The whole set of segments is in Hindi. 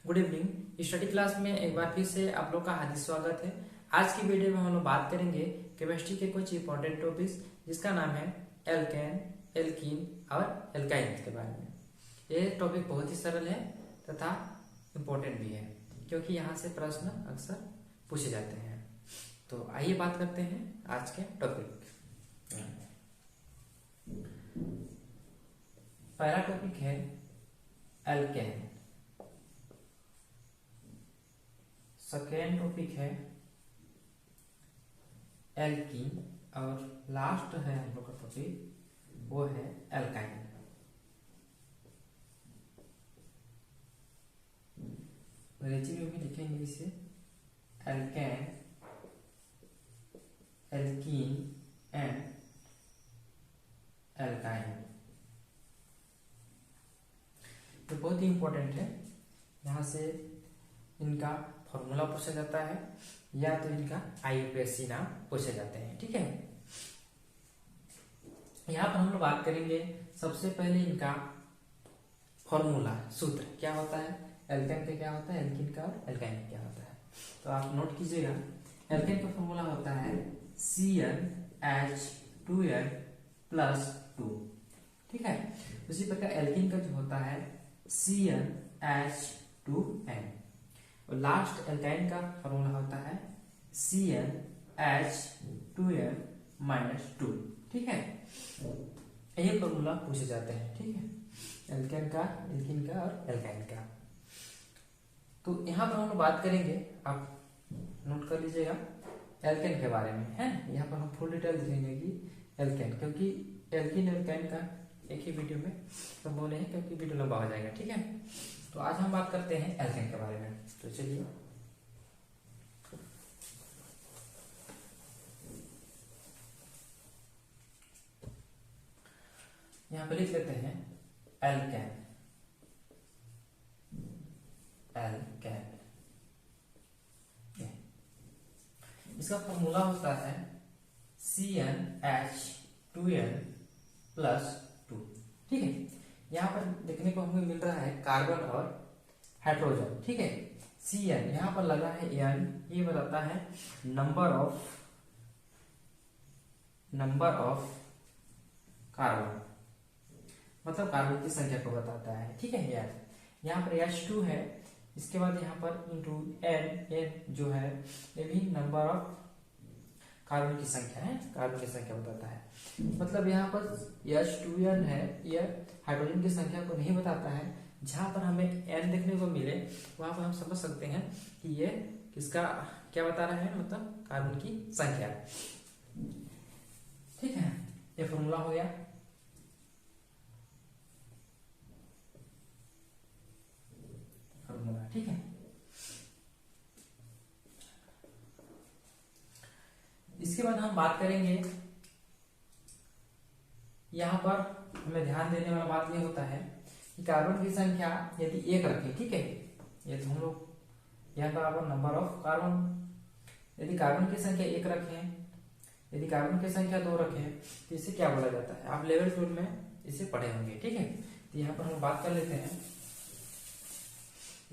Good evening. स्टडी क्लास में एक बार फिर से आप लोग का हार्दिक स्वागत है। आज की वीडियो में हम लोग बात करेंगे केमिस्ट्री के कुछ इंपॉर्टेंट टॉपिक्स जिसका नाम है एल्केन, एल्कीन और एल्काइन के बारे में। ये टॉपिक बहुत ही सरल है तथा इम्पोर्टेंट भी है क्योंकि यहाँ से प्रश्न अक्सर पूछे जाते हैं। तो आइए बात करते हैं आज के टॉपिक। पहला टॉपिक है एल्केन, सेकेंड टॉपिक है एल्कीन और लास्ट है हम लोग का टॉपिक वो है एल्काइन। अंग्रेजी में भी लिखेंगे इसे एल्केन, एल्कीन एंड एल्काइन। तो बहुत ही इंपॉर्टेंट है। यहाँ से इनका फॉर्मूला पूछा जाता है या तो इनका आईयूपीएससी नाम पूछे जाते हैं। ठीक है, यहाँ पर हम लोग बात करेंगे सबसे पहले इनका फॉर्मूला, सूत्र क्या होता है, एल्केन का क्या होता है, एल्कीन का और एल्काइन का क्या होता है। तो आप नोट कीजिएगा, एल्केन का फॉर्मूला होता है CnH2n+2। ठीक है, उसी प्रकार एल्कीन का जो होता है CnH2n और लास्ट एल्काइन का फॉर्मूला होता है CnH2n-2। ठीक है, ये फॉर्मूला पूछे जाते हैं। ठीक है, एल्केन का, एल्कीन का और एल्काइन का। तो यहाँ पर हम लोग बात करेंगे, आप नोट कर लीजिएगा एल्केन के बारे में है। यहाँ पर हम फुल डिटेल देखेंगे कि एल्केन, क्योंकि एल्कीन और एल्काइन का एक ही वीडियो में हम बोले हैं क्योंकि वीडियो लंबा हो जाएगा। ठीक है, तो आज हम बात करते हैं एल्केन के बारे में। तो चलिए यहाँ पे लिख लेते हैं एल्केन, एल्केन। इसका फॉर्मूला होता है CnH2n+2। ठीक है, यहाँ पर देखने को हमें मिल रहा है कार्बन और हाइड्रोजन। ठीक है, Cn यहाँ पर लगा है n, ये बताता है नंबर ऑफ कार्बन, मतलब कार्बन की संख्या को बताता है। ठीक है, यार यहाँ पर H2 है, इसके बाद यहाँ पर इंटू n जो है ये भी नंबर ऑफ कार्बन की संख्या है, कार्बन की संख्या बताता है। मतलब यहाँ पर H2n है, यह हाइड्रोजन की संख्या को नहीं बताता है। जहां पर हमें n देखने को मिले वहां पर हम समझ सकते हैं कि ये किसका क्या बता रहा है, मतलब कार्बन की संख्या। ठीक है, ये फॉर्मूला हो गया। फॉर्मूला ठीक है, इसके बाद हम बात करेंगे, यहाँ पर हमें ध्यान देने वाला बात यह होता है कि कार्बन की संख्या यदि 1 रखें, ठीक है, ये तो हम लोग यहाँ बराबर नंबर ऑफ कार्बन, यदि कार्बन की संख्या 1 रखें, यदि कार्बन की संख्या 2 रखें तो इसे क्या बोला जाता है, आप लेवल 12 में इसे पढ़े होंगे। ठीक है, तो यहाँ पर हम बात कर लेते हैं,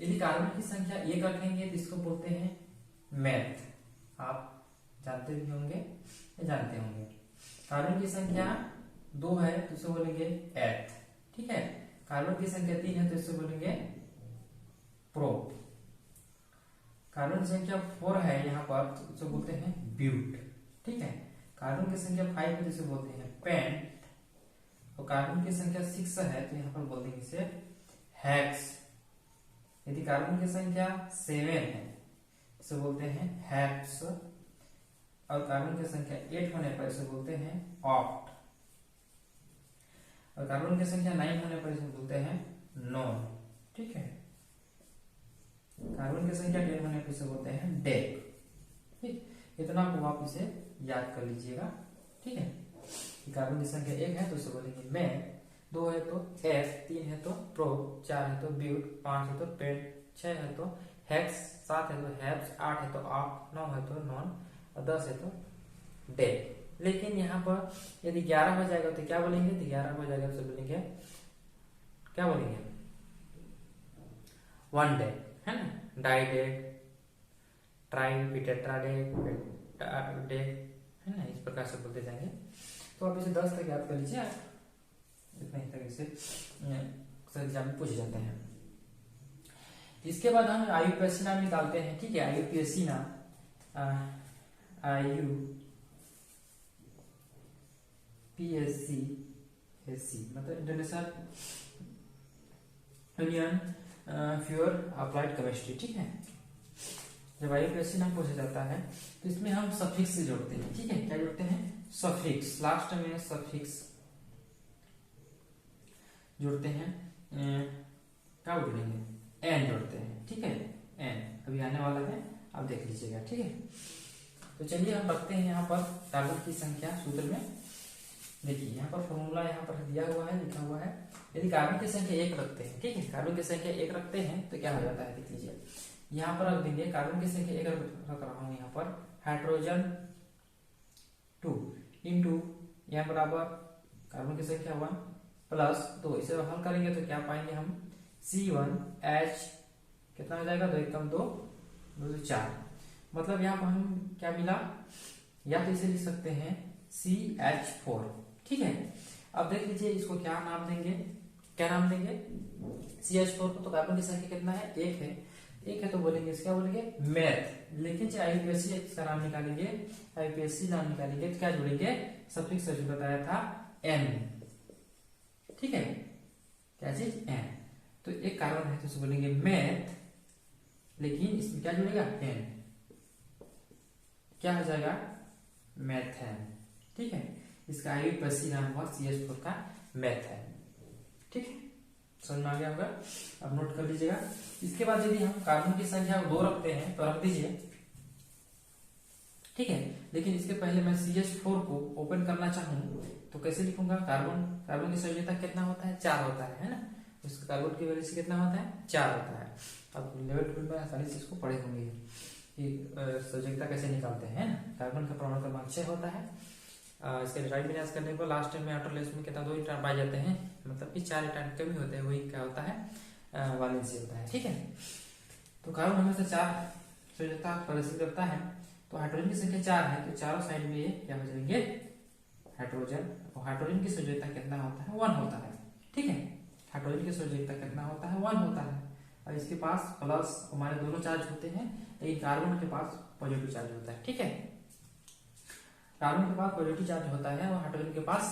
यदि कार्बन की संख्या 1 रखेंगे तो इसको बोलते हैं मैथ, आप जानते भी होंगे या जानते होंगे। कार्बन की संख्या 2 है तो इसे बोलेंगे एथ। ठीक है, कार्बन की संख्या 3 है तो इसे बोलेंगे प्रोप। कार्बन की संख्या 4 है यहाँ पर तो इसे बोलते हैं ब्यूट। ठीक है, कार्बन की संख्या 5 है तो इसे बोलते हैं पेंट और कार्बन की संख्या 6 है तो यहाँ पर बोल देंगे इसे हेक्स। यदि कार्बन की संख्या 7 है इसे बोलते हैं हेप्स और कार्बन की संख्या 8 होने पर इसे बोलते हैं ऑक्ट और कार्बन की संख्या 9 होने पर इसे बोलते हैं नॉन। ठीक है, कार्बन की संख्या 10 होने पर इसे बोलते हैं डेक। ठीक, इतना को आप इसे याद कर लीजिएगा। ठीक है, कार्बन की संख्या 1 है तो इसे बोलेंगे मैन, 2 है तो एफ, 3 है तो प्रोप, 4 है तो ब्यूट, 5 है तो पेंट, 6 है तो हेक्स, 7 है तो हेप्स, 8 है तो ऑक्ट, 9 है तो नॉन और 10 है तो डेक। लेकिन यहाँ पर यदि 11 हो जाएगा तो क्या बोलेंगे, तो 11 हो जाएगा तो बोलेंगे क्या बोलेंगे, 1 डे। है ना, डाइडेट, ट्राइटेट्राडेट, है ना, इस प्रकार से बोलते जाएंगे। तो आप इसे 10 तक याद कर लीजिए, इतना ही तरह से एग्जाम में पूछे जाते हैं। इसके बाद हम आईयूपीएससी नाम निकालते हैं, ठीक है। आईयूपीएससी नाम, आईयूपीएससी मतलब international union for applied chemistry, ठीक है। जब आईयूपीएससी नाम पूछा जाता है तो इसमें हम सफिक्स से जोड़ते हैं, ठीक है। क्या जोड़ते हैं? सफिक्स, लास्ट में सफिक्स जोड़ते हैं। क्या जोड़ेंगे? एन जोड़ते हैं, ठीक है। एन अभी आने वाला है, आप देख लीजिएगा, ठीक है। तो चलिए हम रखते हैं यहाँ पर कार्बन की संख्या सूत्र में। देखिए यहाँ पर फॉर्मूला यहाँ पर दिया हुआ है, लिखा हुआ है। यदि कार्बन की संख्या 1 रखते हैं, ठीक है, कार्बन की संख्या 1 रखते हैं तो क्या हो जाता है, देख लीजिए। यहाँ पर रख देंगे कार्बन की संख्या 1 रख रहा हूँ यहाँ पर, हाइड्रोजन 2 इंटू यहाँ बराबर कार्बन की संख्या 1 प्लस 2, इसे हल करेंगे तो क्या पाएंगे हम, C1H कितना हो जाएगा, 2 एकम 2, 2 से 4, मतलब यहाँ पर हम क्या मिला, या तो इसे लिख सकते हैं CH4, ठीक है। अब देख लीजिए इसको क्या नाम देंगे, क्या नाम देंगे, CH4 को। तो कार्बन की संख्या कितना है, 1 है, 1 है तो बोलेंगे इसका, बोलेंगे मैथ। लेकिन चाहे आईयूपीएससी इसका नाम निकालेंगे, आईयूपीएससी नाम निकालेंगे तो क्या जोड़ेंगे, सफिक्स से जो बताया था N, ठीक है, क्या चीज, N। तो एक कार्बन है तो उसे बोलेंगे मैथ, लेकिन इसमें क्या जुड़ेगा, N, क्या हो जाएगा, मैथेन, ठीक है। इसका आईयूपीएससी नाम हुआ CH4 का मैथेन, ठीक है। समझ में आ गया होगा, अब नोट कर लीजिएगा। इसके बाद यदि हम कार्बन की संख्या 2 रखते हैं तो रख दीजिए, ठीक है। लेकिन इसके पहले मैं CH4 को ओपन करना चाहूँ तो कैसे लिखूंगा, कार्बन की संयोजकता कितना होता है, 4 होता है ना। उसका कार्बन की वैल्यू कितना होता है, 4 होता है। अब लेवल 12 में आसानी से इसको पढ़े होंगे कि संयोजकता कैसे निकालते हैं ना। कार्बन का परमाणु क्रमांक 6 होता है। इसके राइट विन्यास करने पर लास्ट में आउटर लेस में कितना, 2 इलेक्ट्रॉन पाए जाते हैं, मतलब कि 4 इलेक्ट्रॉन कमी होते हैं, वही क्या होता है, वैलेंसी होता है, ठीक है। तो कार्बन हमेशा 4 संयोजकता प्रदर्शित करता है। तो हाइड्रोजन की संख्या 4 है तो चारों साइड में ये क्या हो जाएंगे, हाइड्रोजन। और हाइड्रोजन की संयोजकता कितना होता है, 1 होता है, ठीक है। हाइड्रोजन की संयोजकता कितना होता है, 1 होता है। और इसके पास प्लस और माइनस दोनों चार्ज होते हैं, लेकिन कार्बन के पास पॉजिटिव चार्ज होता है, ठीक है। कार्बन के पास पॉजिटिव चार्ज होता है और हाइड्रोजन के पास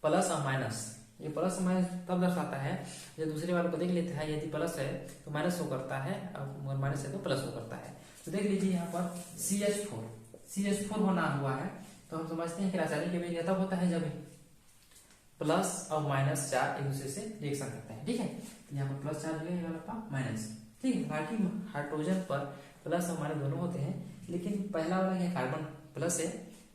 प्लस और माइनस। ये प्लस और माइनस तब दर्शाता है जब दूसरे वाले को देख लेते हैं, यदि प्लस है तो माइनस शो करता है, और माइनस है तो प्लस शो करता है। तो देख लीजिए यहाँ पर CH4 बना हुआ है, तो हम समझते हैं कि रासायनिक अभिक्रिया तब होता है जब प्लस और माइनस चार्ज एक दूसरे से रिएक्शन करते हैं, ठीक है। यहाँ पर प्लस चार्ज है, यहाँ पर माइनस, ठीक है। बाकी हाइड्रोजन पर प्लस और माइनस दोनों होते हैं, लेकिन पहला वाला क्या, कार्बन प्लस है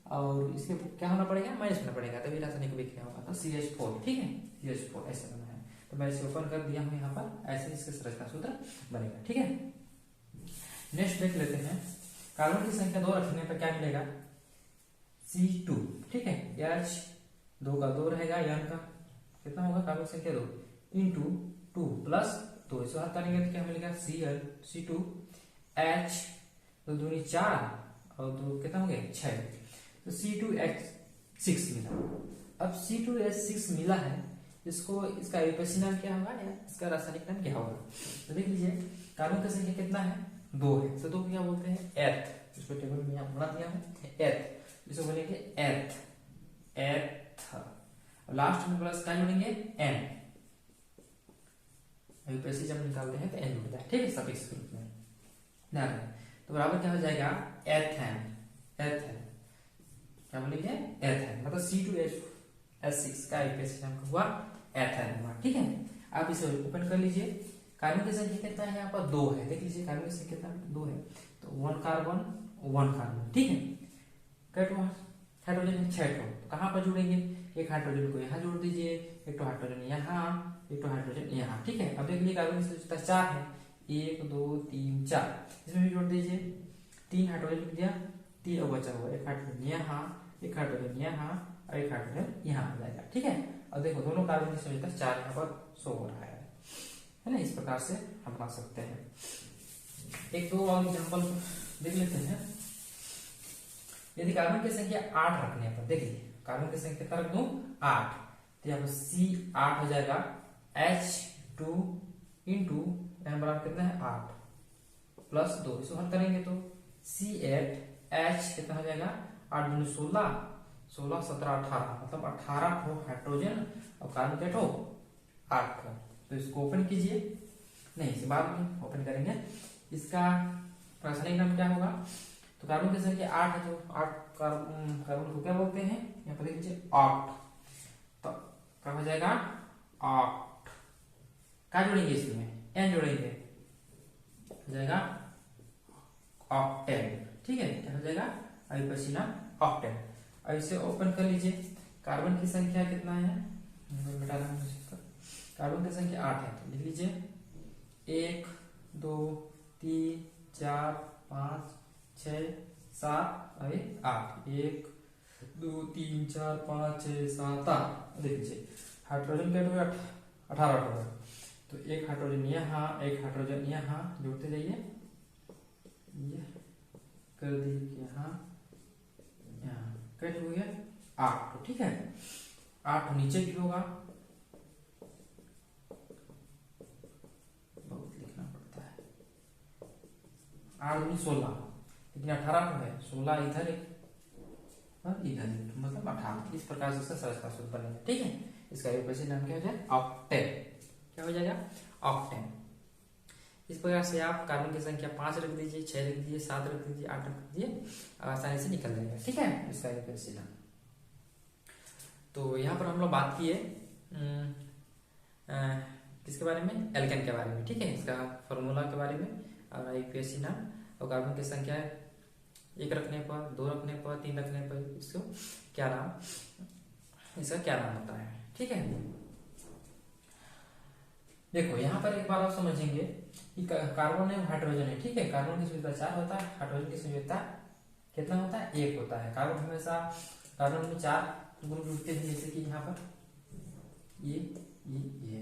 और इसके क्या होना पड़ेगा, माइनस होना पड़ेगा, तभी रासायनिक अभिक्रिया होगा। तो CH4, ठीक है, CH4 ऐसे बना है। तो मैं इसे ओपन कर दिया हूँ यहाँ पर, ऐसे इसके संरचना सूत्र बनेगा, ठीक है। नेक्स्ट देख लेते हैं, कार्बन की संख्या 2 रखने पर क्या मिलेगा, C2, ठीक है। H 2 का 2 रहेगा, N का कितना होगा, कार्बन संख्या 2 इंटू 2 प्लस 2, इसे हल करेंगे तो क्या मिलेगा, C2 H 2 दूनी 4 और 2 कितना हो गया, 6, तो C2H6 मिला। अब C2H6 मिला है, इसको इसका आईयूपीएससी नाम क्या होगा या इसका रासायनिक नाम क्या होगा। तो देख लीजिए कार्बन का संख्या कितना है, 2 है, तो 2 क्या बोलते हैं, एर्थ। इसको टेबल में यहाँ बना दिया हूँ, एर्थ, इसको बोलेंगे एर्थ। लास्ट में प्लस क्या जोड़ेंगे, N। आईयूपीएससी जब निकालते हैं तो N जुड़ता है, ठीक है, सफिक्स के रूप में ध्यान रखें। तो बराबर क्या हो जाएगा, एथेन, क्या बोलेंगे, एथेन, मतलब C2H6 का आईयूपीएससी नाम हुआ एथेन हुआ, ठीक है। आप इसे ओपन कर लीजिए। कार्बन की संख्या कितना है, यहाँ पर 2 है, देख लीजिए कार्बन की संख्या कितना 2 है, तो 1 कार्बन, ठीक है। कैटो हाइड्रोजन है 6 ठो, तो कहाँ पर जुड़ेंगे, एक हाइड्रोजन को यहाँ जोड़ दीजिए, एक तो हाइड्रोजन यहाँ, एक तो हाइड्रोजन यहाँ, ठीक है। अब देख लीजिए कार्बन की संख्या 4 है, 1 2 3 4, इसमें भी जोड़ दीजिए, 3 हाइड्रोजन लिख दिया, 3 और बचा हुआ, एक हाइड्रोजन यहाँ, एक हाइड्रोजन यहाँ और एक हाइड्रोजन यहाँ हो जाएगा, ठीक है। अब देखो दोनों कार्बन की संख्या 4 यहाँ पर शो हो रहा है ना। इस प्रकार से हम बना सकते हैं। एक दो और एग्जांपल देख लेते हैं। यदि कार्बन की संख्या 8 रखने पर, देखिए कार्बन की संख्या कितना रख दूं 8, तो यहाँ पर C8 हो जाएगा H2 इंटू यहाँ बराबर कितना है 8 प्लस 2, इसको हल करेंगे तो C8H कितना हो जाएगा 8 दूनी 16, 16 17 18, मतलब 18 ठो हाइड्रोजन और कार्बन के ठो 8 ठो। तो इसको ओपन कीजिए, नहीं इसे बाद में ओपन करेंगे। इसका रासायनिक नाम क्या होगा, तो कार्बन की संख्या 8 है, तो 8 कार्बन को क्या बोलते हैं, यहाँ पर देखिए ऑक्ट, तो क्या हो जाएगा ऑक्ट। क्या जोड़ेंगे इसमें, एन जोड़ेंगे, हो जाएगा ऑक्टेन। ठीक है, क्या हो जाएगा अविपक्षीना ऑक्टेन। अब इसे ओपन कर लीजिए। कार्बन की संख्या कितना है, बेटा कार्बन की संख्या 8 है, तो लिख लीजिए 1 2 3 4 5 6 7 और 8, 1 2 3 4 5 6 7 8। देख लीजिए हाइड्रोजन के 18 होगा, तो एक हाइड्रोजन यहाँ, एक हाइड्रोजन यहाँ, जोड़ते जाइए, ये कर दीजिए यहाँ यहाँ कट हो गया 8। ठीक है, 8 नीचे भी होगा, बहुत लिखना पड़ता है, 8 दूनी 16, लेकिन 18 को है, 16 इधर एक और इधर एक, मतलब 18। इस प्रकार से इसका सहजता सूत्र बनेगा। ठीक है, इसका अविभाज्य नाम क्या हो जाएगा ऑक्टेन। क्या हो जाएगा ऑक्टेन। इस प्रकार से आप कार्बन की संख्या 5 रख दीजिए, 6 रख दीजिए, 7 रख दीजिए, 8 रख दीजिए, आसानी से निकल जाएगा। ठीक है, इसका अविभाज्य नाम। तो यहाँ पर हम लोग बात किए किसके बारे में, एल्केन के बारे में। ठीक है, इसका फॉर्मूला के बारे में और आईपीएससी नाम, और कार्बन की संख्या 1 रखने पर, 2 रखने पर, 3 रखने पर इसको क्या नाम, इसका क्या नाम होता है। ठीक है, देखो यहाँ पर एक बार आप समझेंगे कि कार्बन है हाइड्रोजन है। ठीक है, कार्बन की संयोजकता 4 होता है, हाइड्रोजन की संयोजकता कितना होता है 1 होता है। कार्बन हमेशा, कार्बन में 4 गुण जुड़ते हैं, जैसे कि यहाँ पर ये।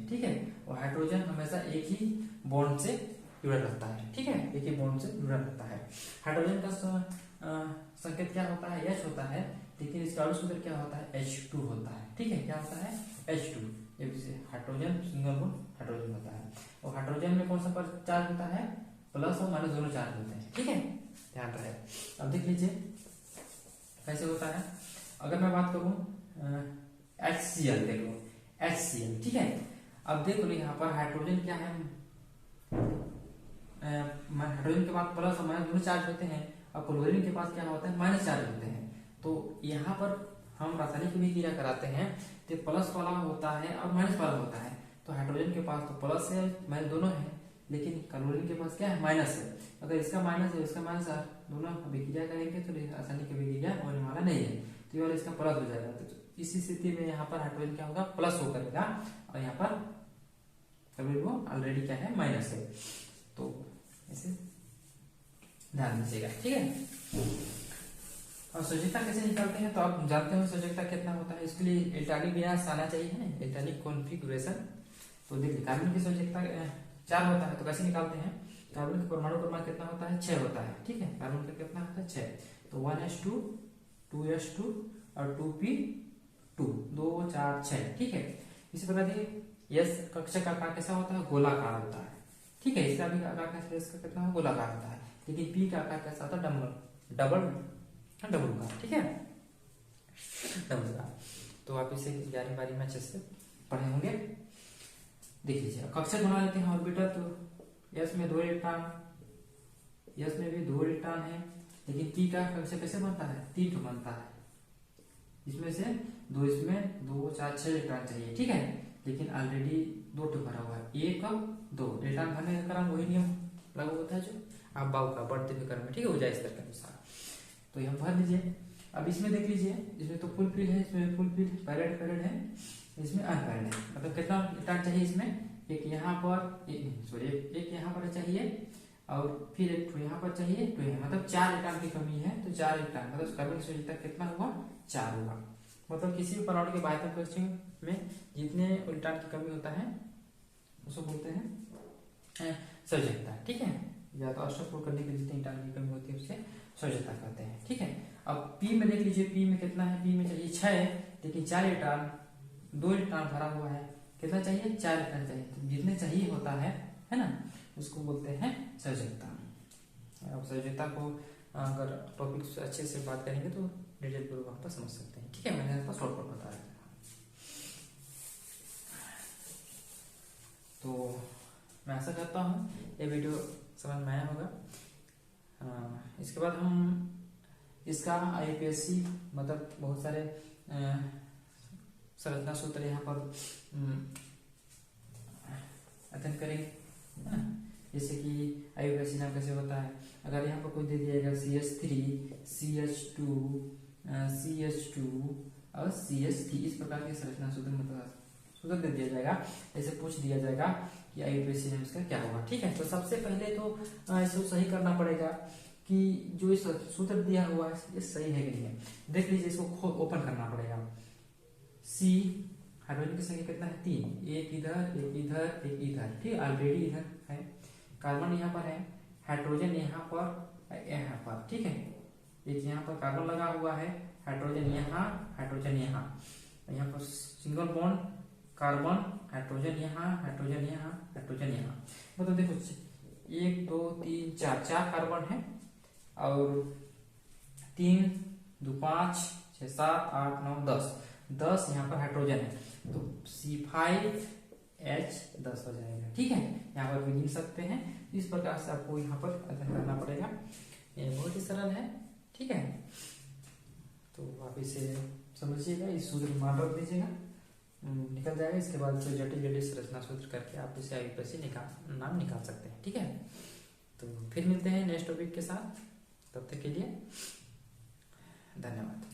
ठीक है, और हाइड्रोजन हमेशा एक ही बॉन्ड से जुड़ा रहता है। ठीक है, एक ही बॉन्ड से जुड़ा रहता है। हाइड्रोजन का संकेत क्या होता है, H होता है, लेकिन इसका अणु सूत्र क्या होता है H2 होता है। ठीक है, क्या होता है H2, जैसे हाइड्रोजन सिंगल बॉन्ड हाइड्रोजन होता है। और हाइड्रोजन में कौन सा चार्ज होता है, प्लस और माइनस दोनों चार्ज होते हैं। ठीक है, ध्यान रहे। अब देख लीजिए कैसे होता है। अगर मैं बात करूं HCl, देख लो HCl। ठीक है, अब देख लो यहाँ पर हाइड्रोजन क्या है, हाइड्रोजन के पास प्लस और माइनस दोनों चार्ज होते हैं, और क्लोरीन के पास क्या होता है माइनस चार्ज होते हैं। तो यहाँ पर हम रासायनिक भी क्रिया कराते हैं तो प्लस वाला होता है और माइनस वाला होता है। तो हाइड्रोजन के पास तो प्लस है माइनस दोनों है, लेकिन क्लोरीन के पास क्या है माइनस है। अगर इसका माइनस है इसका माइनस है, दोनों अभिक्रिया करेंगे तो रासायनिक अभिक्रिया होने वाला नहीं है, तो ये वाला इसका प्लस हो जाएगा। तो इसी स्थिति में यहाँ पर हाइड्रोजन क्या होगा प्लस हो करेगा, और यहाँ पर क्लोरीन वो ऑलरेडी क्या है माइनस है। तो ऐसे ध्यान दीजिएगा। ठीक है, और संयोजकता कैसे निकालते हैं, तो आप जानते हो संयोजकता कितना होता है, इसके लिए इलेक्ट्रॉनिक विन्यास आना चाहिए है, इलेक्ट्रॉनिक कॉन्फ़िगरेशन। तो देखिए कार्बन की संयोजकता 4 होता है, तो कैसे निकालते हैं। कार्बन का परमाणु क्रमांक कितना होता है 6 होता है। ठीक है, कार्बन का कितना होता है 6, तो 1s2 2s2 और 2p2, 2 4 6। ठीक है, इसी प्रकार देखिए यस कक्षक का आकार कैसा होता है गोलाकार होता है। ठीक है, इसका भी आकार कैसा, इसका कितना है गोलाकार होता है, लेकिन पी का आकार कैसा होता है डबल का। ठीक है, डबल का। तो आप इसे 11वीं बारी में अच्छे से पढ़े होंगे। देख लीजिए कक्षक बना लेते हैं ऑर्बिटल। तो यस में 2 इलेक्ट्रॉन, यस में भी 2 इलेक्ट्रॉन है, लेकिन पी का कक्षक कैसे बनता है 3 बनता है, इसमें से 2 इसमें 2 4 6 इलेक्ट्रॉन चाहिए। ठीक है, लेकिन ऑलरेडी 2 भरा हुआ है, 1 और 2 इलेक्ट्रॉन भरने का क्रम वही नियम लागू होता है जो आप बाव का बढ़ते हुए क्रम में। ठीक है, हो जाए स्तर के अनुसार, तो यहाँ भर लीजिए। अब इसमें देख लीजिए, इसमें तो फुल फिल है, इसमें फुल फिल पैरेड है, इसमें अनपैरेड है। मतलब कितना इलेक्ट्रॉन चाहिए इसमें, एक यहाँ पर एक यहाँ पर चाहिए, और फिर एक यहाँ पर चाहिए, तो मतलब 4 इलेक्ट्रॉन की कमी है, तो 4 इलेक्ट्रॉन मतलब कार्बन की संयोजकता कितना हुआ 4 होगा। मतलब किसी भी परमाणु के बाह्य कक्ष में जितने इलेक्ट्रॉन की कमी होता है उसको बोलते हैं संयोजकता। ठीक है, या तो अष्टक करने के लिए जितनी इलेक्ट्रॉन की कमी होती है उसे सौजन्यता कहते हैं। ठीक है, अब पी में देख लीजिए, पी में कितना है, पी में चाहिए 6 लेकिन 4 इलेक्ट्रॉन, 2 इलेक्ट्रॉन भरा हुआ है, कितना चाहिए 4 इलेक्ट्रॉन चाहिए, तो जितने चाहिए होता है ना, उसको बोलते हैं सौजन्यता। अब सौजन्यता को अगर टॉपिक अच्छे से बात करेंगे तो डिटेल पूर्वक वहां पर समझ सकते हैं। ठीक है, मैंने आपको शॉर्ट कट बताया। तो मैं आशा करता हूँ ये वीडियो समझ में आया होगा। इसके बाद हम इसका IUPAC मतलब बहुत सारे संरचना सूत्र यहाँ पर अध्ययन करेंगे, है ना। जैसे कि IUPAC नाम कैसे होता है, अगर यहाँ पर कोई दे दिया जाएगा CH3 CH2 CH2 और CH3, इस प्रकार के संरचना सूत्र मतलब सूत्र दे दिया जाएगा, ऐसे पूछ दिया जाएगा कि IUPAC में इसका क्या होगा। ठीक है, तो सबसे पहले तो इसको सही करना पड़ेगा कि जो इस सूत्र दिया हुआ है ये सही है कि नहीं है। देख लीजिए, इसको ओपन करना पड़ेगा। C हाइड्रोजन की संख्या कितना है 3, एक इधर एक इधर एक इधर, ठीक, ऑलरेडी इधर है, कार्बन यहाँ पर है, हाइड्रोजन यहाँ पर, ठीक है, एक यहाँ पर कार्बन लगा हुआ है, हाइड्रोजन यहाँ यहाँ पर सिंगल बॉन्ड कार्बन, हाइड्रोजन यहाँ हाइड्रोजन यहाँ हाइड्रोजन यहाँ, मतलब देखो 1 2 3 4 कार्बन है और 3 2 5 6 7 8 9 10 यहाँ पर हाइड्रोजन है, तो C5H10 हो जाएगा। ठीक है, यहाँ पर भी गिन सकते हैं। इस प्रकार से आपको यहाँ पर अध्ययन करना पड़ेगा, ये बहुत ही सरल है। ठीक है, तो आप इसे समझिएगा, इस सूत्र मान रख दीजिएगा, निकल जाएगा। इसके बाद जो जटिल संरचना सूत्र करके आप इसे IUPAC नाम निकाल सकते हैं। ठीक है, तो फिर मिलते हैं नेक्स्ट टॉपिक के साथ, तब तक के लिए धन्यवाद।